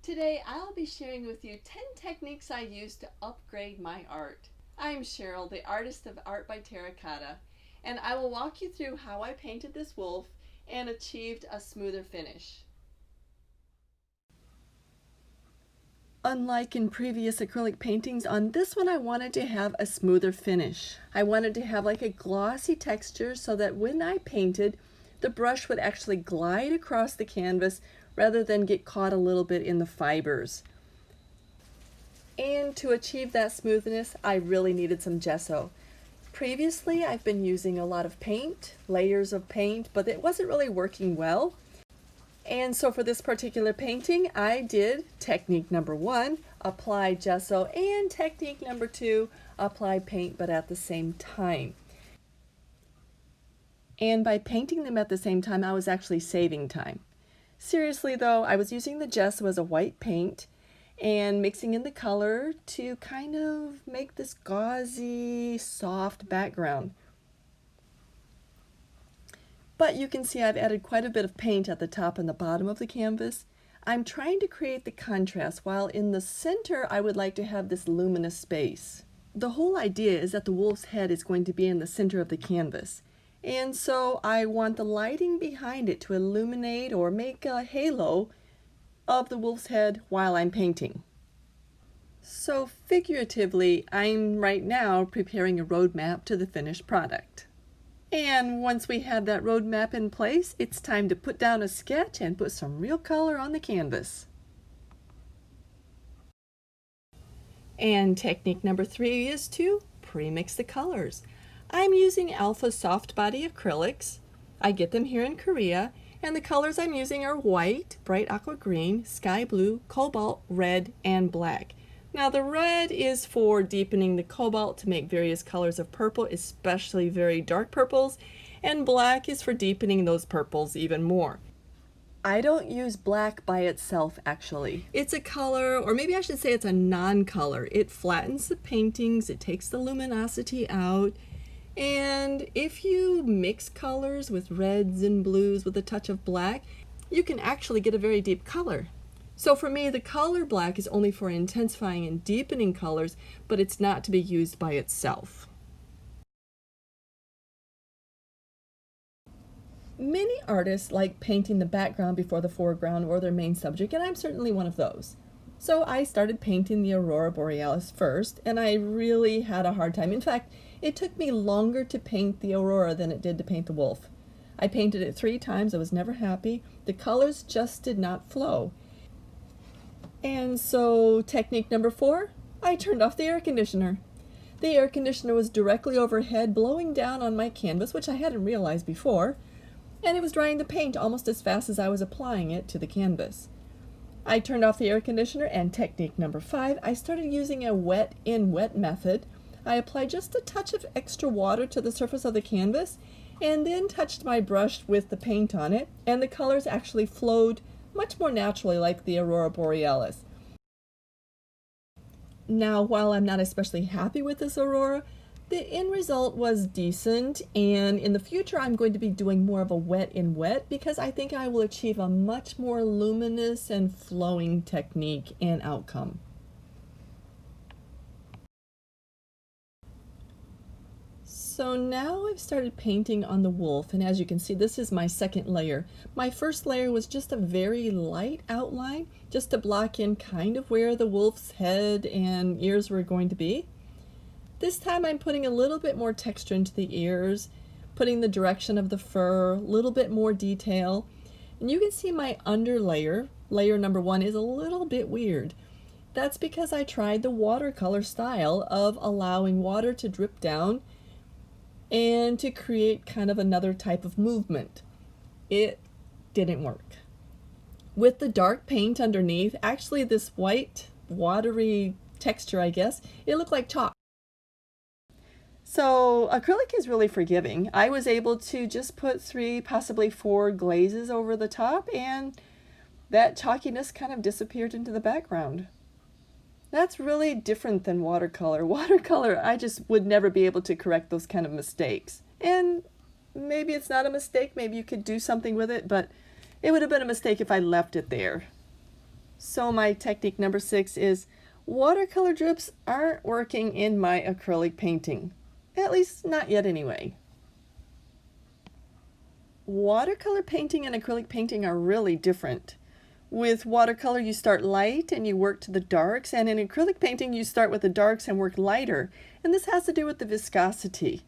Today I'll be sharing with you 10 techniques I use to upgrade my art. I'm Cheryl, the artist of Art by TerraCotta, and I will walk you through how I painted this wolf and achieved a smoother finish. Unlike in previous acrylic paintings, on this one I wanted to have a smoother finish. I wanted to have like a glossy texture so that when I painted, the brush would actually glide across the canvas rather than get caught a little bit in the fibers. And to achieve that smoothness, I really needed some gesso. Previously, I've been using a lot of paint, layers of paint, but it wasn't really working well. And so for this particular painting, I did technique number 1, apply gesso, and technique number 2, apply paint, but at the same time. And by painting them at the same time, I was actually saving time. Seriously though, I was using the gesso as a white paint and mixing in the color to kind of make this gauzy, soft background. But you can see I've added quite a bit of paint at the top and the bottom of the canvas. I'm trying to create the contrast, while in the center I would like to have this luminous space. The whole idea is that the wolf's head is going to be in the center of the canvas. And so I want the lighting behind it to illuminate or make a halo of the wolf's head while I'm painting. So figuratively, I'm right now preparing a roadmap to the finished product. And once we have that roadmap in place, it's time to put down a sketch and put some real color on the canvas. And technique number 3 is to pre-mix the colors. I'm using Alpha soft body acrylics. I get them here in Korea, and the colors I'm using are white, bright aqua green, sky blue, cobalt, red, and black. Now the red is for deepening the cobalt to make various colors of purple, especially very dark purples, and black is for deepening those purples even more. I don't use black by itself actually. It's a color, or maybe I should say it's a non-color. It flattens the paintings, it takes the luminosity out, and if you mix colors with reds and blues with a touch of black, you can actually get a very deep color. So for me, the color black is only for intensifying and deepening colors, but it's not to be used by itself. Many artists like painting the background before the foreground or their main subject, and I'm certainly one of those. So I started painting the Aurora Borealis first, and I really had a hard time. In fact, it took me longer to paint the Aurora than it did to paint the wolf. I painted it 3 times. I was never happy. The colors just did not flow. And so technique number 4, I turned off the air conditioner. The air conditioner was directly overhead, blowing down on my canvas, which I hadn't realized before, and it was drying the paint almost as fast as I was applying it to the canvas. I turned off the air conditioner, and technique number 5, I started using a wet-in-wet method. I applied just a touch of extra water to the surface of the canvas and then touched my brush with the paint on it, and the colors actually flowed much more naturally like the Aurora Borealis. Now, while I'm not especially happy with this Aurora, the end result was decent, and in the future I'm going to be doing more of a wet-in-wet because I think I will achieve a much more luminous and flowing technique and outcome. So now I've started painting on the wolf, and as you can see, this is my second layer. My first layer was just a very light outline, just to block in kind of where the wolf's head and ears were going to be. This time I'm putting a little bit more texture into the ears, putting the direction of the fur, a little bit more detail. And you can see my under layer, layer number 1, is a little bit weird. That's because I tried the watercolor style of allowing water to drip down and to create kind of another type of movement. It didn't work. With the dark paint underneath, actually this white, watery texture, I guess, it looked like chalk. So acrylic is really forgiving. I was able to just put 3, possibly 4 glazes over the top, and that chalkiness kind of disappeared into the background. That's really different than watercolor. Watercolor, I just would never be able to correct those kind of mistakes. And maybe it's not a mistake, maybe you could do something with it, but it would have been a mistake if I left it there. So my technique number 6 is watercolor drips aren't working in my acrylic painting. At least not yet anyway. Watercolor painting and acrylic painting are really different. With watercolor you start light and you work to the darks, and in acrylic painting you start with the darks and work lighter, and this has to do with the viscosity.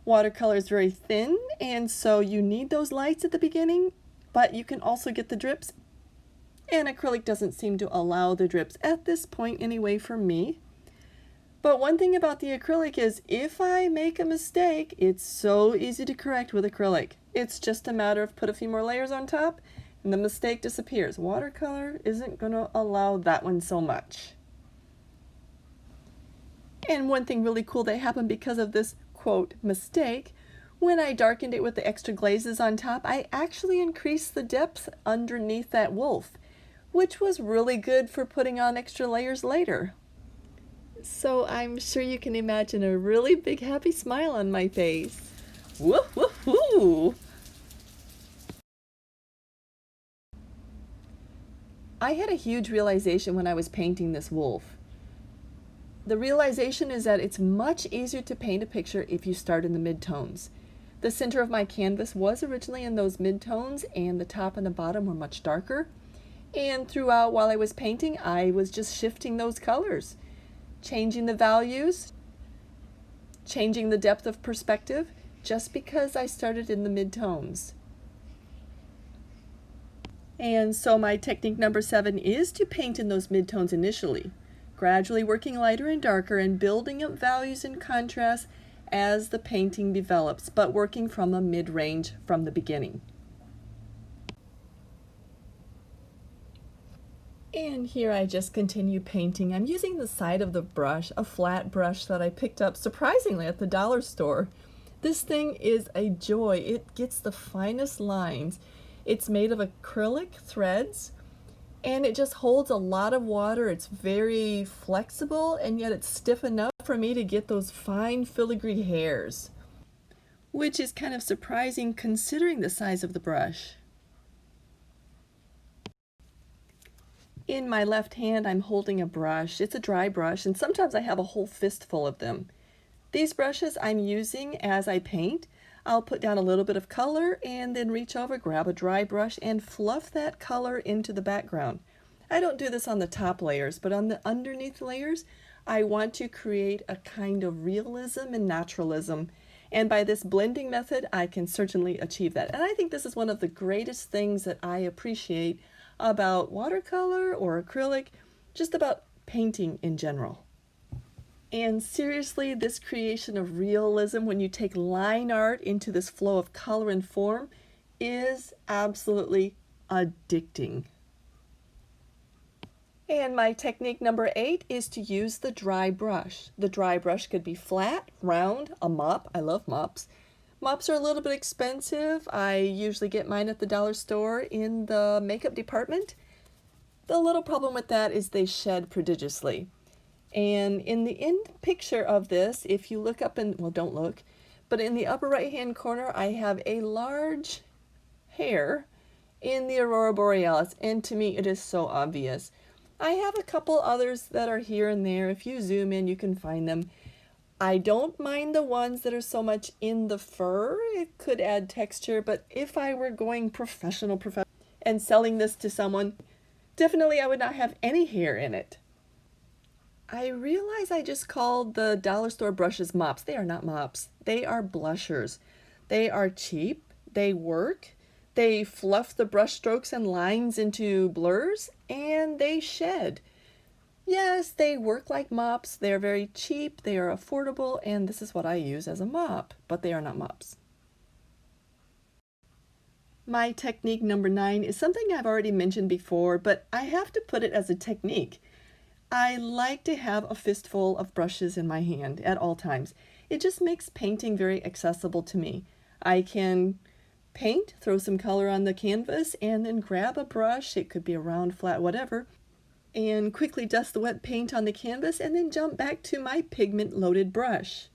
Watercolor is very thin, and so you need those lights at the beginning, but you can also get the drips, and acrylic doesn't seem to allow the drips at this point anyway for me. But one thing about the acrylic is if I make a mistake, it's so easy to correct with acrylic. It's just a matter of put a few more layers on top and the mistake disappears. Watercolor isn't going to allow that one so much. And one thing really cool that happened because of this quote mistake, when I darkened it with the extra glazes on top, I actually increased the depth underneath that wolf, which was really good for putting on extra layers later. So I'm sure you can imagine a really big happy smile on my face. Woo woo woo! I had a huge realization when I was painting this wolf. The realization is that it's much easier to paint a picture if you start in the mid-tones. The center of my canvas was originally in those mid-tones, and the top and the bottom were much darker. And throughout while I was painting, I was just shifting those colors, changing the values, changing the depth of perspective, just because I started in the mid-tones. And so my technique number 7 is to paint in those mid-tones initially, gradually working lighter and darker and building up values and contrast as the painting develops, but working from a mid-range from the beginning. And here I just continue painting. I'm using the side of the brush, a flat brush that I picked up surprisingly at the dollar store. This thing is a joy. It gets the finest lines. It's made of acrylic threads, and it just holds a lot of water. It's very flexible, and yet it's stiff enough for me to get those fine filigree hairs, which is kind of surprising considering the size of the brush. In my left hand, I'm holding a brush. It's a dry brush, and sometimes I have a whole fistful of them. These brushes I'm using as I paint. I'll put down a little bit of color and then reach over, grab a dry brush, and fluff that color into the background. I don't do this on the top layers, but on the underneath layers, I want to create a kind of realism and naturalism. And by this blending method, I can certainly achieve that. And I think this is one of the greatest things that I appreciate about watercolor or acrylic, just about painting in general. And seriously, this creation of realism when you take line art into this flow of color and form is absolutely addicting. And my technique number 8 is to use the dry brush. The dry brush could be flat, round, a mop. I love mops. Mops are a little bit expensive. I usually get mine at the dollar store in the makeup department. The little problem with that is they shed prodigiously. And in the end picture of this, if you look up in, well, don't look, but in the upper right hand corner, I have a large hair in the Aurora Borealis, and to me it is so obvious. I have a couple others that are here and there. If you zoom in, you can find them. I don't mind the ones that are so much in the fur. It could add texture, but if I were going professional and selling this to someone, definitely I would not have any hair in it. I realize I just called the dollar store brushes mops. They are not mops. They are blushers. They are cheap. They work. They fluff the brush strokes and lines into blurs, and they shed. Yes, they work like mops. They are very cheap. They are affordable, and this is what I use as a mop, but they are not mops. My technique number 9 is something I've already mentioned before, but I have to put it as a technique. I like to have a fistful of brushes in my hand at all times. It just makes painting very accessible to me. I can paint, throw some color on the canvas, and then grab a brush, it could be a round, flat, whatever, and quickly dust the wet paint on the canvas and then jump back to my pigment-loaded brush.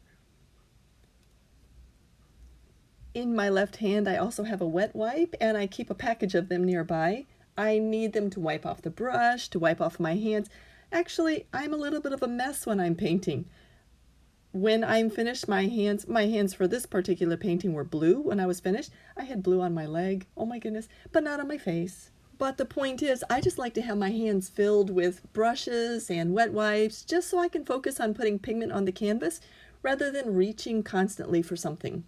In my left hand, I also have a wet wipe, and I keep a package of them nearby. I need them to wipe off the brush, to wipe off my hands. Actually, I'm a little bit of a mess when I'm painting. When I'm finished, my hands for this particular painting were blue when I was finished. I had blue on my leg, oh my goodness, but not on my face. But the point is, I just like to have my hands filled with brushes and wet wipes just so I can focus on putting pigment on the canvas rather than reaching constantly for something.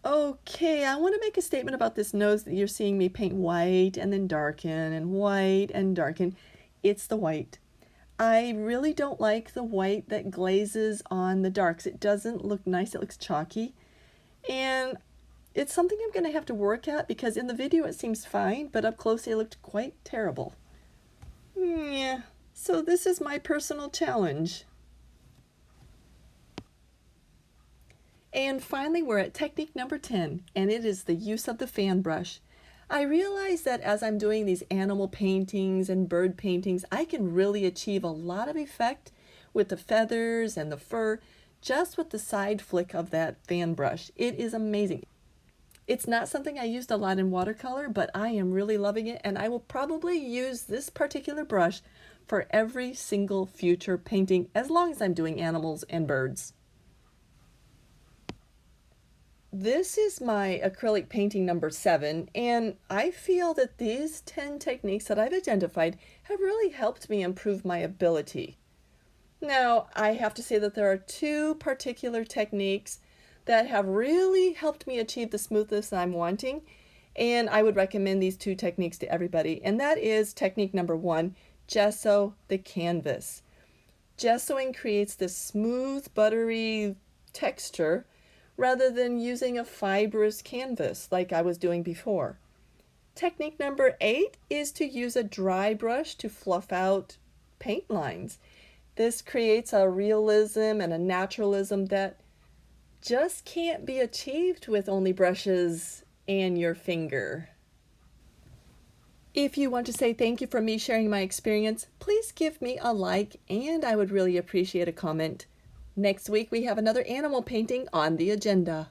Okay, I want to make a statement about this nose that you're seeing me paint white and then darken and white and darken. It's the white. I really don't like the white that glazes on the darks. It doesn't look nice. It looks chalky. And it's something I'm going to have to work at because in the video it seems fine, but up close it looked quite terrible. Yeah, so this is my personal challenge. And finally, we're at technique number 10, and it is the use of the fan brush. I realize that as I'm doing these animal paintings and bird paintings, I can really achieve a lot of effect with the feathers and the fur just with the side flick of that fan brush. It is amazing. It's not something I used a lot in watercolor, but I am really loving it, and I will probably use this particular brush for every single future painting as long as I'm doing animals and birds. This is my acrylic painting number 7, and I feel that these 10 techniques that I've identified have really helped me improve my ability. Now, I have to say that there are 2 particular techniques that have really helped me achieve the smoothness I'm wanting, and I would recommend these 2 techniques to everybody, and that is technique number 1, gesso the canvas. Gessoing creates this smooth, buttery texture rather than using a fibrous canvas like I was doing before. Technique number 8 is to use a dry brush to fluff out paint lines. This creates a realism and a naturalism that just can't be achieved with only brushes and your finger. If you want to say thank you for me sharing my experience, please give me a like, and I would really appreciate a comment. Next week we have another animal painting on the agenda.